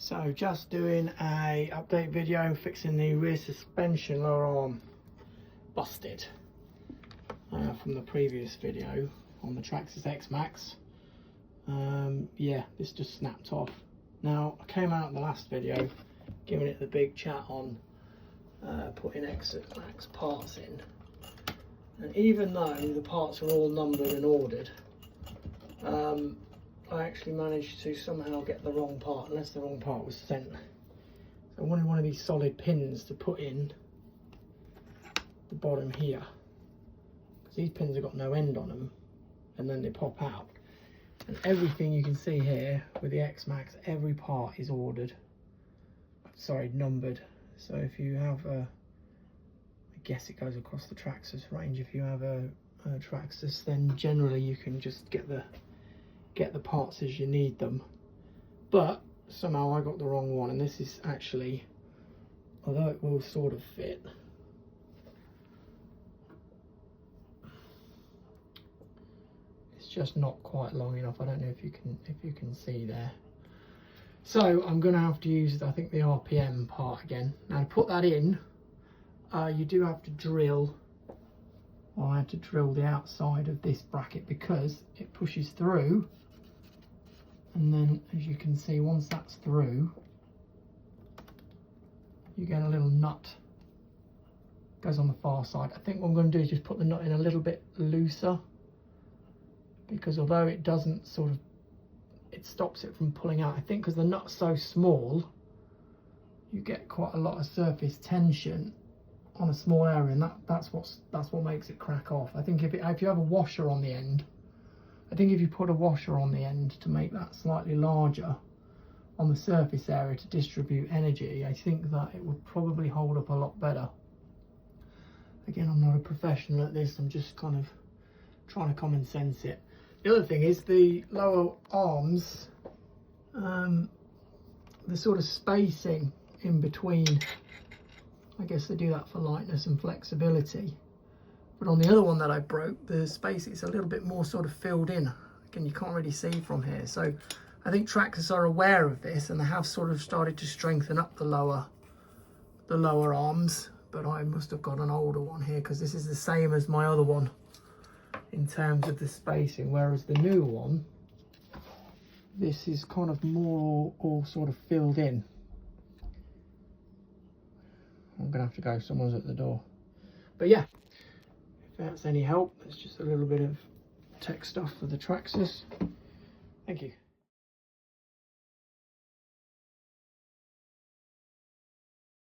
So just doing a update video fixing the rear suspension lower arm busted from the previous video on the Traxxas X Maxx. Yeah, this just snapped off. Now I came out in the last video giving it the big chat on putting X Maxx parts in, and even though the parts are all numbered and ordered, I actually managed to somehow get the wrong part, unless the wrong part was sent. So I wanted one of these solid pins to put in the bottom here, because these pins have got no end on them and then they pop out. And everything you can see here with the X Maxx, every part is ordered, sorry, numbered. So if you have a, I guess it goes across the Traxxas range, if you have a Traxxas, then generally you can just get the parts as you need them. But somehow I got the wrong one, and this is actually, although it will sort of fit, it's just not quite long enough. I don't know if you can see there. So I'm going to have to use, I think, the RPM part again. Now to put that in, you do have to drill, or I had to drill the outside of this bracket because it pushes through, and then as you can see, once that's through, you get a little nut goes on the far side. I think what I'm going to do is just put the nut in a little bit looser, because although it doesn't sort of, it stops it from pulling out. I think because the nut's so small, you get quite a lot of surface tension on a small area, and that's what makes it crack off. I think if you have a washer on the end, I think if you put a washer on the end to make that slightly larger on the surface area to distribute energy, I think that it would probably hold up a lot better. Again, I'm not a professional at this, I'm just kind of trying to common sense it. The other thing is the lower arms, the sort of spacing in between, I guess they do that for lightness and flexibility. But on the other one that I broke, the space is a little bit more sort of filled in. Again, you can't really see from here. So I think Traxxas are aware of this, and they have sort of started to strengthen up the lower arms. But I must have got an older one here, because this is the same as my other one in terms of the spacing, whereas the new one, this is kind of more all sort of filled in. I'm gonna have to go, someone's at the door. But yeah, if that's any help, it's just a little bit of tech stuff for the Traxxas. Thank you.